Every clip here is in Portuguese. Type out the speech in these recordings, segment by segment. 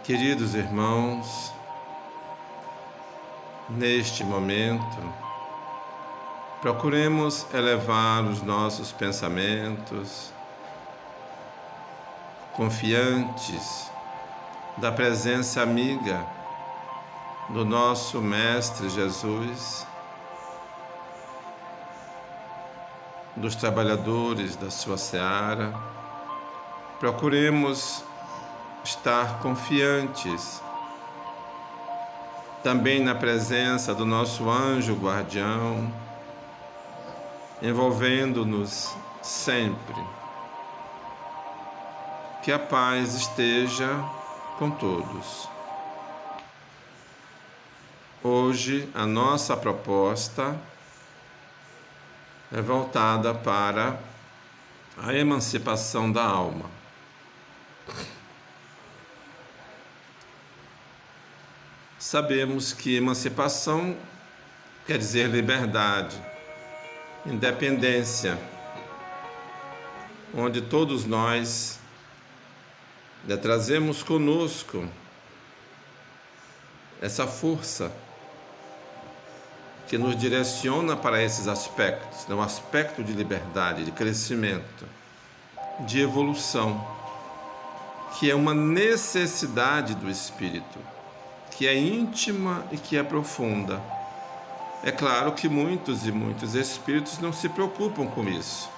Queridos irmãos, neste momento, procuremos elevar os nossos pensamentos, confiantes da presença amiga do nosso Mestre Jesus, dos trabalhadores da sua seara. Procuremos estar confiantes também na presença do nosso anjo guardião, envolvendo-nos sempre. Que a paz esteja com todos. Hoje a nossa proposta é voltada para a emancipação da alma. Sabemos que emancipação quer dizer liberdade, independência, onde todos nós trazemos conosco essa força que nos direciona para esses aspectos, um aspecto de liberdade, de crescimento, de evolução, que é uma necessidade do espírito, que é íntima e que é profunda. É claro que muitos e muitos espíritos não se preocupam com isso.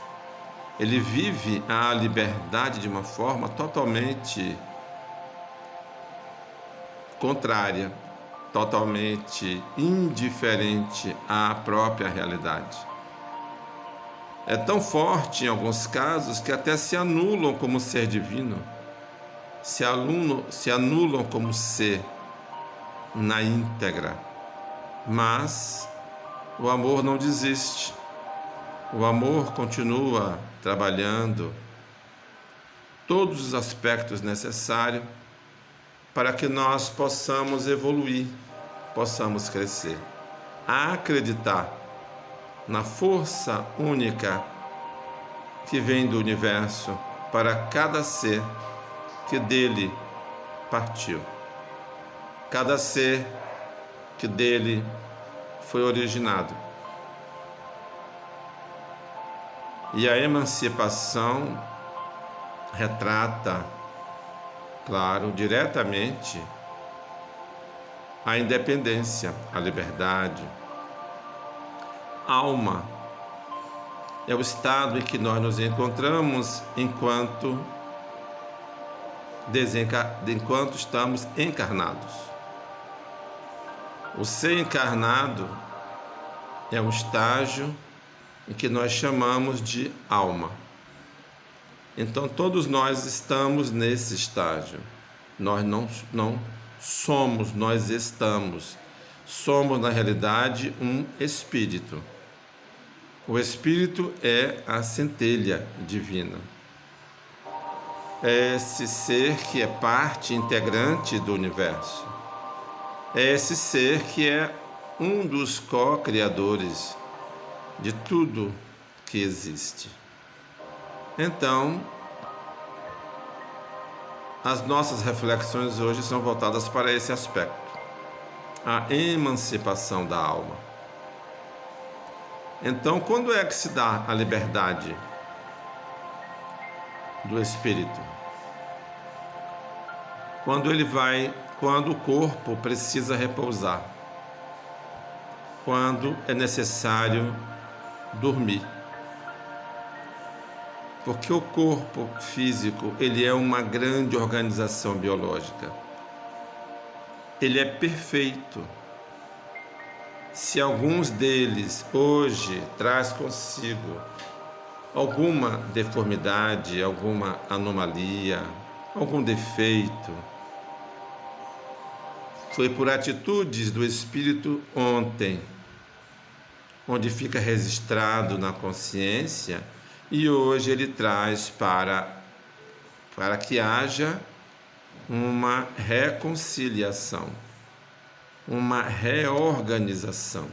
Ele vive a liberdade de uma forma totalmente contrária, totalmente indiferente à própria realidade. É tão forte em alguns casos que até se anulam como ser divino, se anulam como ser na íntegra. Mas o amor não desiste. O amor continua trabalhando todos os aspectos necessários para que nós possamos evoluir, possamos crescer. A acreditar na força única que vem do universo para cada ser que dele partiu. Cada ser que dele foi originado. E a emancipação retrata, claro, diretamente a independência, a liberdade. Alma é o estado em que nós nos encontramos enquanto estamos encarnados. O ser encarnado é um estágio em que nós chamamos de alma. Então todos nós estamos nesse estágio. Nós não somos, nós estamos. Somos, na realidade, um espírito. O espírito é a centelha divina. É esse ser que é parte integrante do universo. É esse ser que é um dos co-criadores de tudo que existe. Então, as nossas reflexões hoje são voltadas para esse aspecto, a emancipação da alma. Então, quando é que se dá a liberdade do espírito? Quando o corpo precisa repousar, quando é necessário dormir. Porque o corpo físico, ele é uma grande organização biológica. Ele é perfeito. Se alguns deles hoje traz consigo alguma deformidade, alguma anomalia, algum defeito, foi por atitudes do espírito ontem, onde fica registrado na consciência, e hoje ele traz para que haja uma reconciliação, uma reorganização.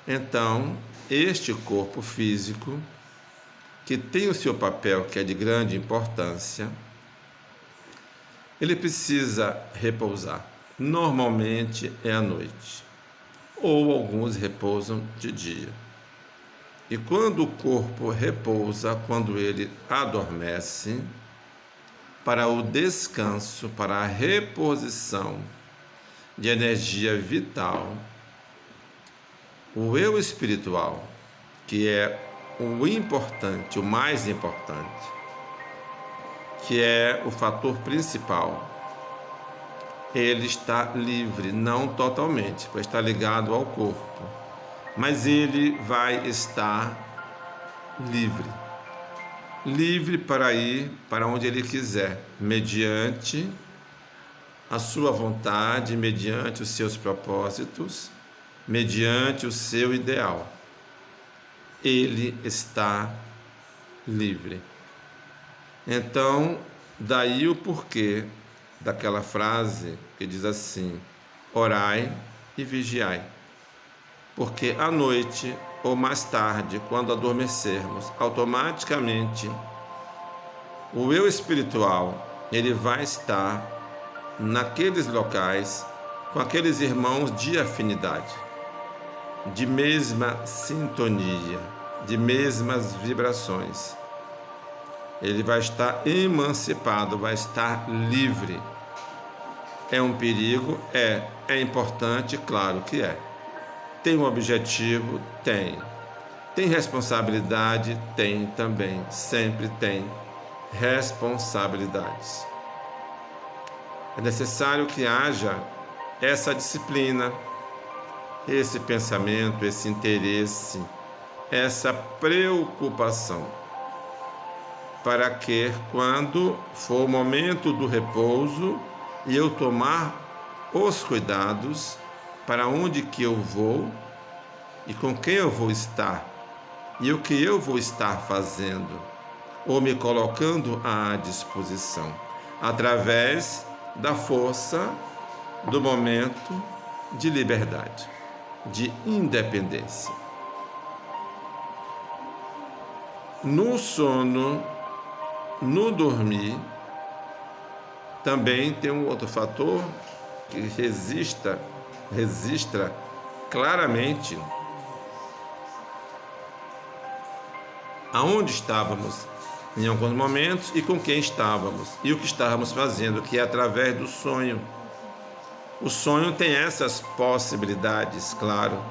Então, este corpo físico, que tem o seu papel, que é de grande importância, ele precisa repousar. Normalmente é à noite, ou alguns repousam de dia. E quando o corpo repousa, quando ele adormece, para o descanso, para a reposição de energia vital, o eu espiritual, que é o importante, o mais importante, que é o fator principal, ele está livre, não totalmente, pois está ligado ao corpo, mas ele vai estar livre para ir para onde ele quiser, mediante a sua vontade, mediante os seus propósitos, mediante o seu ideal. Ele está livre. Então, daí o porquê daquela frase que diz assim: orai e vigiai. Porque à noite ou mais tarde, quando adormecermos, automaticamente o eu espiritual, ele vai estar naqueles locais com aqueles irmãos de afinidade, de mesma sintonia, de mesmas vibrações. Ele vai estar emancipado, vai estar livre. É um perigo? É importante? Claro que é. Tem um objetivo? Tem. Tem responsabilidade? Tem também. Sempre tem responsabilidades. É necessário que haja essa disciplina, esse pensamento, esse interesse, essa preocupação, para que, quando for o momento do repouso e eu tomar os cuidados, para onde que eu vou e com quem eu vou estar e o que eu vou estar fazendo ou me colocando à disposição, através da força do momento de liberdade, de independência. No sono, no dormir, também tem um outro fator que registra claramente aonde estávamos em alguns momentos e com quem estávamos e o que estávamos fazendo, que é através do sonho. O sonho tem essas possibilidades, claro,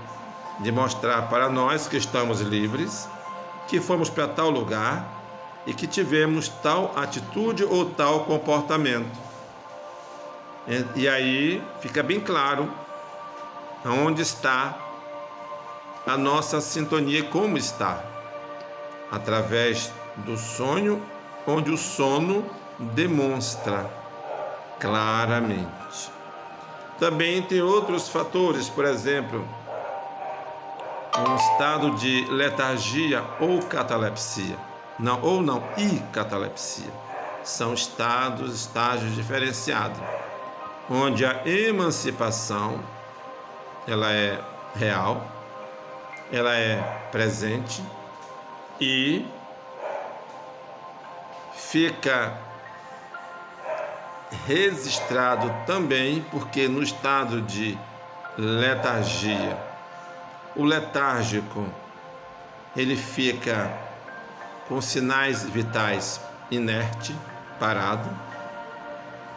de mostrar para nós que estamos livres, que fomos para tal lugar e que tivemos tal atitude ou tal comportamento. E aí fica bem claro aonde está a nossa sintonia e como está, através do sonho, onde o sono demonstra claramente. Também tem outros fatores, por exemplo, um estado de letargia ou catalepsia. E catalepsia. São estágios diferenciados, onde a emancipação, ela é real, ela é presente e fica registrado também, porque no estado de letargia, o letárgico, ele fica com sinais vitais inerte, parado,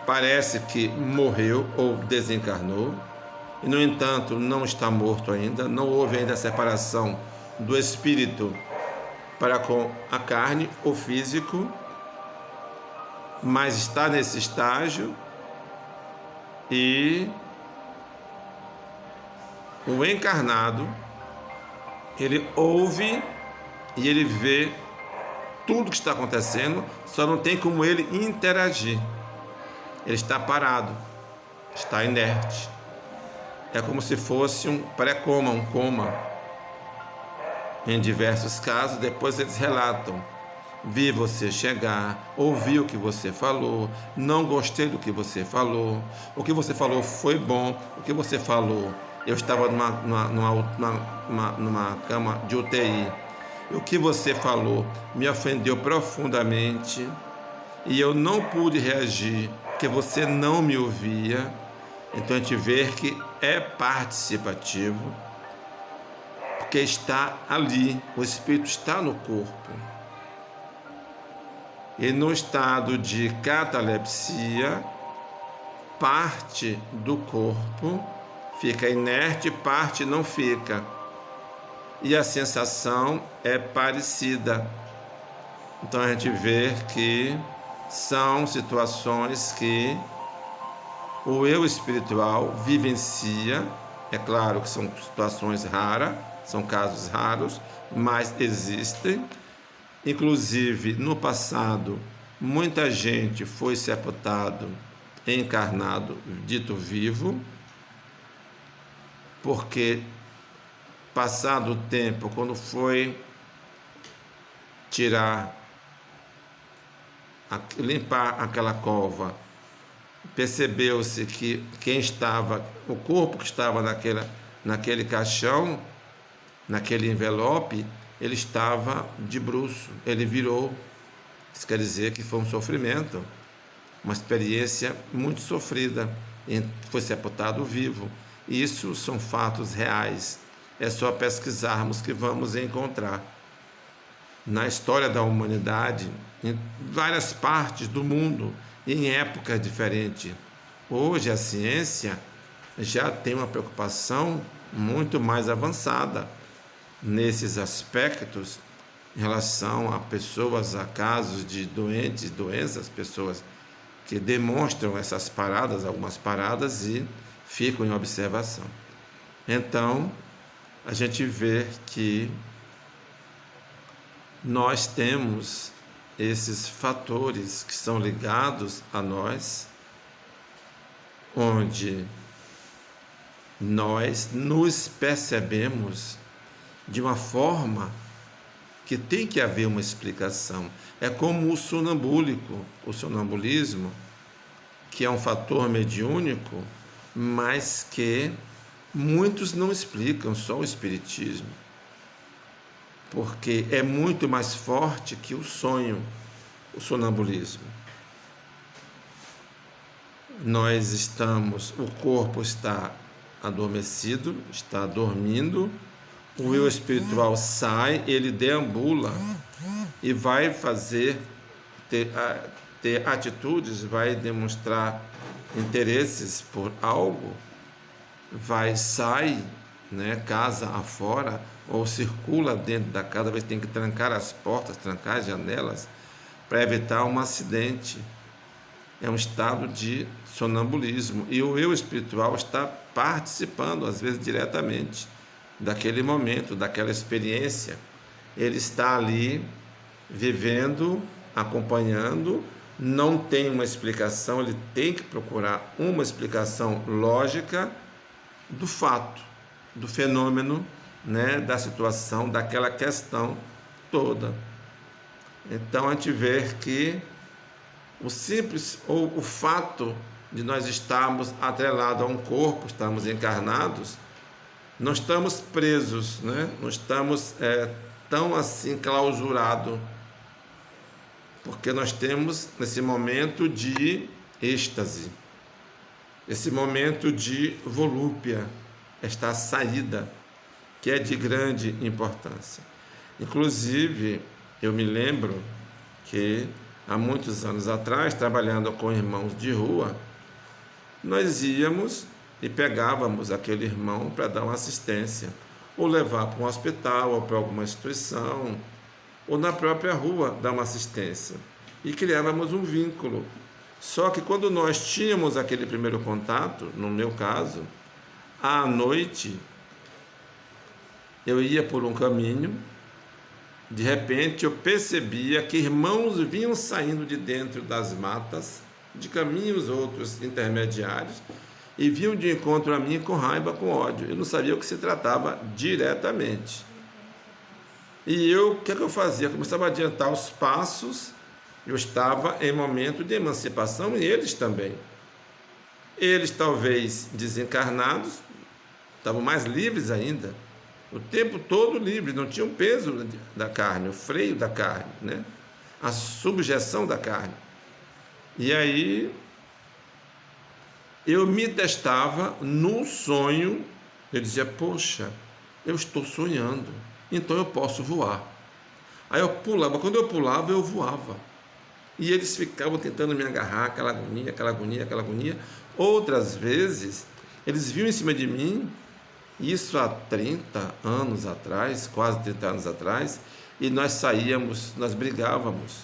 parece que morreu ou desencarnou, e no entanto não está morto ainda, não houve ainda a separação do espírito para com a carne, o físico, mas está nesse estágio. E o encarnado, ele ouve e ele vê tudo que está acontecendo, só não tem como ele interagir. Ele está parado, está inerte. É como se fosse um pré-coma, um coma. Em diversos casos, depois eles relatam: vi você chegar, ouvi o que você falou, não gostei do que você falou, o que você falou foi bom, o que você falou, eu estava numa cama de UTI, o que você falou me ofendeu profundamente, e eu não pude reagir, porque você não me ouvia. Então a gente vê que é participativo, porque está ali, o espírito está no corpo. E no estado de catalepsia, parte do corpo fica inerte, parte não fica. E a sensação é parecida. Então a gente vê que são situações que o eu espiritual vivencia. É claro que são situações raras, são casos raros, mas existem. Inclusive, no passado, muita gente foi sepultado, encarnado, dito vivo, porque passado o tempo, quando foi limpar aquela cova, percebeu-se que o corpo que estava naquele caixão, naquele envelope, ele estava de bruço, ele virou. Isso quer dizer que foi um sofrimento, uma experiência muito sofrida, foi sepultado vivo. Isso são fatos reais, é só pesquisarmos que vamos encontrar. Na história da humanidade, em várias partes do mundo, em épocas diferentes. Hoje a ciência já tem uma preocupação muito mais avançada nesses aspectos em relação a pessoas, a casos de doenças, pessoas que demonstram essas paradas, algumas paradas, e ficam em observação. Então, a gente vê que nós temos esses fatores que são ligados a nós, onde nós nos percebemos de uma forma que tem que haver uma explicação. É como o sonambulismo, que é um fator mediúnico, mas que muitos não explicam, só o espiritismo. Porque é muito mais forte que o sonho, o sonambulismo. O corpo está adormecido, está dormindo, o eu espiritual sai, ele deambula e vai ter atitudes, vai demonstrar interesses por algo, sai, casa afora, ou circula dentro da casa, vai ter que trancar as portas, trancar as janelas, para evitar um acidente. É um estado de sonambulismo. E o eu espiritual está participando, às vezes diretamente, daquele momento, daquela experiência. Ele está ali, vivendo, acompanhando, não tem uma explicação, ele tem que procurar uma explicação lógica do fato, do fenômeno, da situação, daquela questão toda. Então a gente vê que o fato de nós estarmos atrelados a um corpo, estarmos encarnados, não estamos presos, não estamos tão assim clausurados, porque nós temos esse momento de êxtase, esse momento de volúpia, esta saída, que é de grande importância. Inclusive, eu me lembro que há muitos anos atrás, trabalhando com irmãos de rua, nós íamos e pegávamos aquele irmão para dar uma assistência, ou levar para um hospital, ou para alguma instituição, ou na própria rua dar uma assistência. E criávamos um vínculo. Só que quando nós tínhamos aquele primeiro contato, no meu caso, à noite, eu ia por um caminho, de repente eu percebia que irmãos vinham saindo de dentro das matas, de caminhos outros intermediários, e vinham de encontro a mim com raiva, com ódio. Eu não sabia o que se tratava diretamente. E o que eu fazia? Eu começava a adiantar os passos, eu estava em momento de emancipação, e eles também. Eles, talvez desencarnados, estavam mais livres ainda, o tempo todo livres, não tinham peso da carne, o freio da carne, a subjeção da carne. E aí eu me testava no sonho, eu dizia, poxa, eu estou sonhando, então eu posso voar. Aí eu pulava, quando eu pulava, eu voava. E eles ficavam tentando me agarrar, aquela agonia, aquela agonia, aquela agonia. Outras vezes, eles vinham em cima de mim, isso há 30 anos atrás, quase 30 anos atrás, e nós saíamos, nós brigávamos,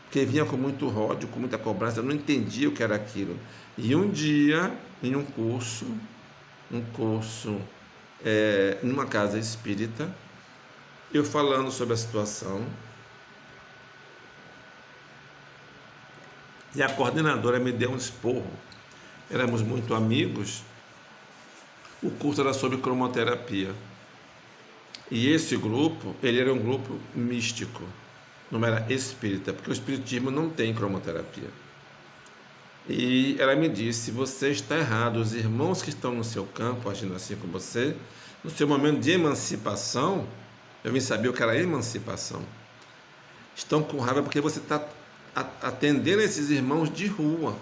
porque vinha com muito ódio, com muita cobrança, eu não entendia o que era aquilo. E um dia, em um curso, numa casa espírita, eu falando sobre a situação, e a coordenadora me deu um esporro. Éramos muito amigos. O curso era sobre cromoterapia. E esse grupo, ele era um grupo místico, não era espírita, porque o espiritismo não tem cromoterapia. E ela me disse, você está errado, os irmãos que estão no seu campo, agindo assim com você, no seu momento de emancipação, eu vim saber o que era emancipação, estão com raiva porque você está atendendo esses irmãos de rua.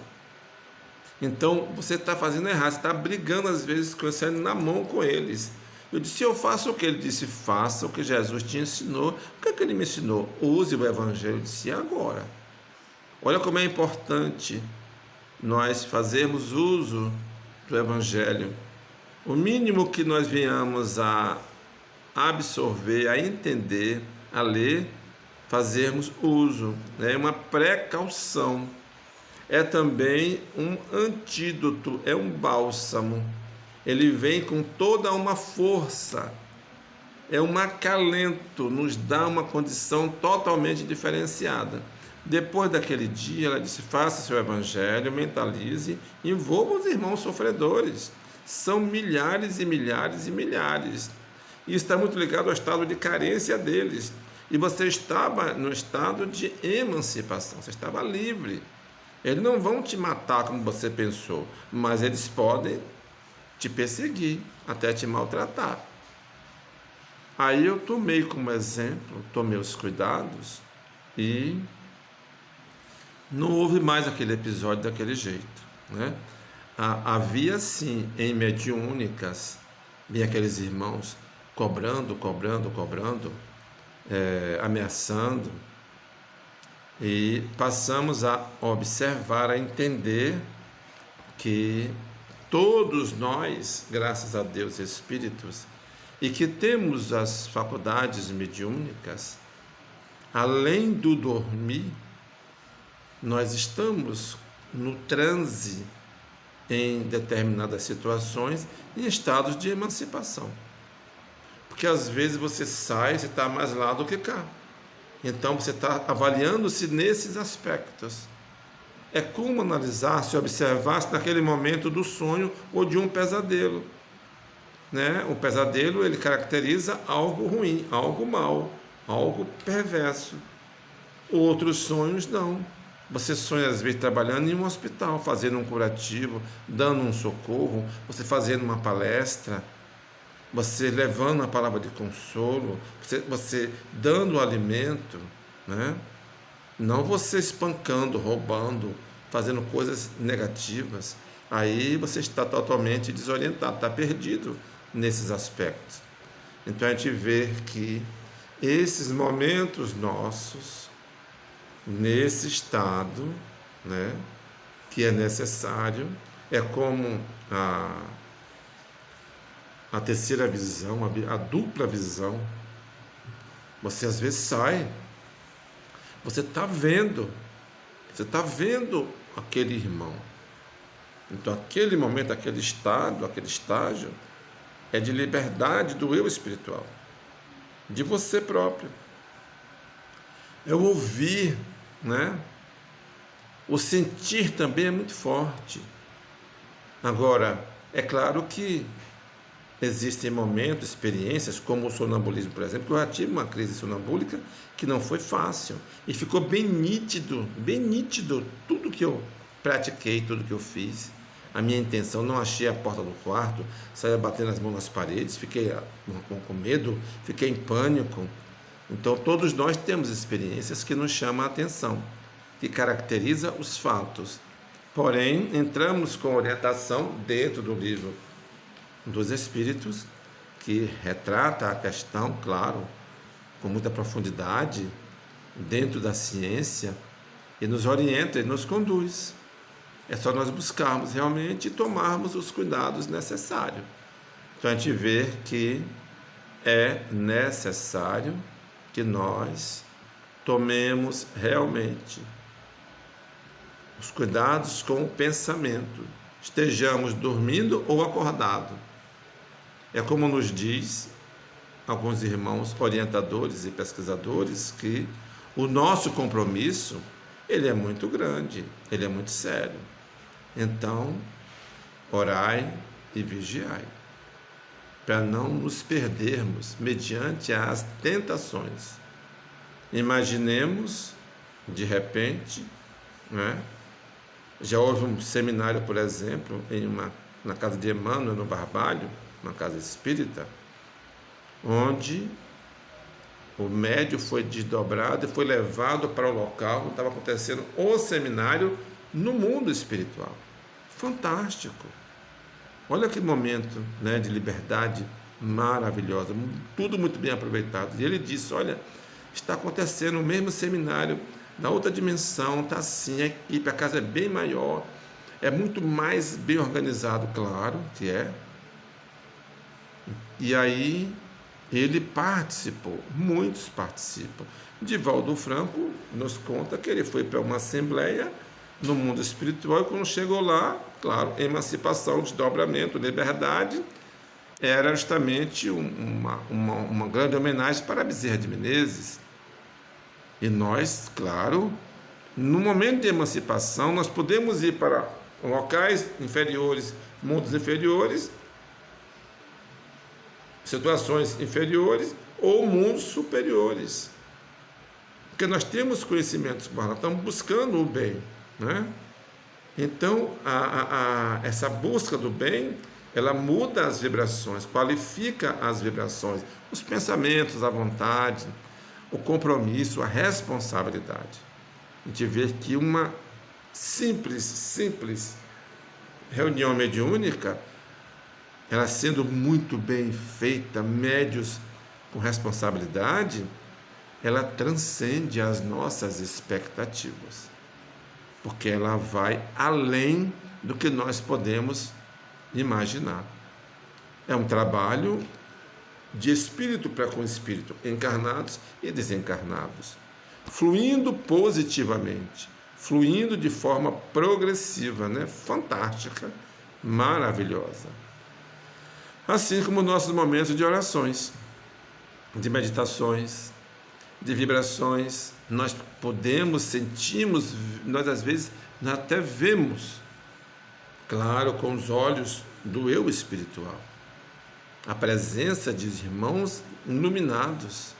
Então você está fazendo errado, você está brigando às vezes, saindo na mão com eles. Eu disse, eu faço o que? Ele disse, faça o que Jesus te ensinou. O que é que ele me ensinou? Use o Evangelho. Eu disse, e agora? Olha como é importante nós fazermos uso do Evangelho. O mínimo que nós venhamos a absorver, a entender, a ler, fazermos uso, é uma precaução, é também um antídoto, é um bálsamo, ele vem com toda uma força, é um acalento, nos dá uma condição totalmente diferenciada. Depois daquele dia, ela disse, faça seu evangelho, mentalize, envolva os irmãos sofredores, são milhares e milhares e milhares, e está muito ligado ao estado de carência deles. E você estava no estado de emancipação, você estava livre. Eles não vão te matar como você pensou, mas eles podem te perseguir, até te maltratar. Aí eu tomei como exemplo, tomei os cuidados e não houve mais aquele episódio daquele jeito, né? Havia sim em mediúnicas, vinha aqueles irmãos cobrando, ameaçando, e passamos a observar, a entender que todos nós, graças a Deus, espíritos, e que temos as faculdades mediúnicas, além do dormir, nós estamos no transe em determinadas situações, em estados de emancipação. Porque às vezes você sai, você está mais lá do que cá. Então você está avaliando-se nesses aspectos. É como analisar, se observar-se naquele momento do sonho ou de um pesadelo, né? O pesadelo, ele caracteriza algo ruim, algo mal, algo perverso. Outros sonhos não. Você sonha às vezes trabalhando em um hospital, fazendo um curativo, dando um socorro, você fazendo uma palestra, você levando a palavra de consolo, você dando alimento, né? Não você espancando, roubando, fazendo coisas negativas. Aí você está totalmente desorientado, está perdido nesses aspectos. Então a gente vê que esses momentos nossos, nesse estado, né, que é necessário, é como a terceira visão, a dupla visão. Você às vezes sai, você está vendo aquele irmão. Então aquele momento, aquele estado, aquele estágio é de liberdade do eu espiritual, de você próprio. É o ouvir, né? O sentir também é muito forte. Agora, é claro que existem momentos, experiências, como o sonambulismo, por exemplo, que eu já tive uma crise sonambúlica que não foi fácil. E ficou bem nítido tudo que eu pratiquei, tudo que eu fiz. A minha intenção, não achei a porta do quarto, saía batendo as mãos nas paredes, fiquei com medo, fiquei em pânico. Então, todos nós temos experiências que nos chamam a atenção. que caracteriza os fatos. Porém, entramos com orientação dentro do livro dos Espíritos, que retrata a questão, claro, com muita profundidade, dentro da ciência, e nos orienta e nos conduz. É só nós buscarmos realmente e tomarmos os cuidados necessários. Então a gente vê que é necessário que nós tomemos realmente os cuidados com o pensamento, estejamos dormindo ou acordado. É como nos diz alguns irmãos orientadores e pesquisadores que o nosso compromisso, ele é muito grande, ele é muito sério. Então, orai e vigiai, para não nos perdermos mediante as tentações. Imaginemos, de repente, né? Já houve um seminário, por exemplo, na casa de Emmanuel, no Barbalho, uma casa espírita, onde o médium foi desdobrado e foi levado para o local onde estava acontecendo o seminário no mundo espiritual. Fantástico! Olha que momento, né, de liberdade maravilhosa, tudo muito bem aproveitado. E ele disse, olha, está acontecendo o mesmo seminário na outra dimensão, está assim, a equipe, a casa é bem maior, é muito mais bem organizado, claro que é. E aí ele participou, muitos participam. Divaldo Franco nos conta que ele foi para uma assembleia no mundo espiritual e quando chegou lá, claro, emancipação, desdobramento, liberdade, era justamente uma grande homenagem para Bezerra de Menezes. E nós, claro, no momento de emancipação, nós podemos ir para locais inferiores, mundos inferiores, situações inferiores ou mundos superiores. Porque nós temos conhecimentos, nós estamos buscando o bem, né? Então, essa busca do bem, ela muda as vibrações, qualifica as vibrações, os pensamentos, a vontade, o compromisso, a responsabilidade. A gente vê que uma simples reunião mediúnica, ela sendo muito bem feita, médios com responsabilidade, ela transcende as nossas expectativas, porque ela vai além do que nós podemos imaginar. É um trabalho de espírito para com espírito, encarnados e desencarnados, fluindo positivamente, fluindo de forma progressiva, né? Fantástica, maravilhosa. Assim como nossos momentos de orações, de meditações, de vibrações, nós podemos, sentimos, nós às vezes nós até vemos, claro, com os olhos do eu espiritual, a presença de irmãos iluminados,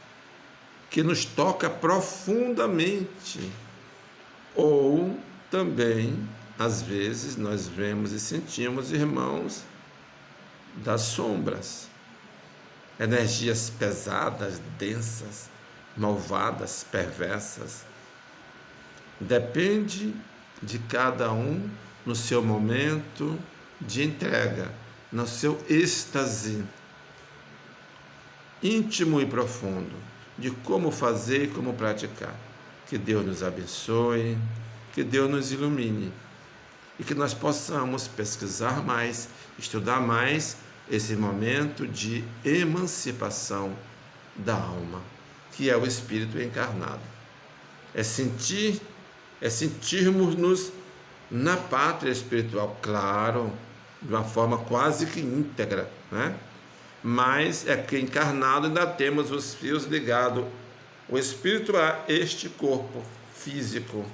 que nos toca profundamente. Ou também, às vezes, nós vemos e sentimos irmãos das sombras, energias pesadas, densas, malvadas, perversas. Depende de cada um no seu momento de entrega, no seu êxtase íntimo e profundo de como fazer e como praticar. Que Deus nos abençoe, que Deus nos ilumine e que nós possamos pesquisar mais, estudar mais esse momento de emancipação da alma, que é o espírito encarnado. É sentirmos-nos na pátria espiritual, claro, de uma forma quase que íntegra, né? Mas é que encarnado ainda temos os fios ligados, o espírito a este corpo físico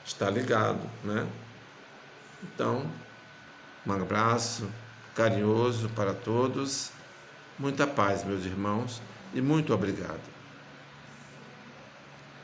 está ligado, né? Então, um abraço carinhoso para todos, muita paz, meus irmãos, e muito obrigado.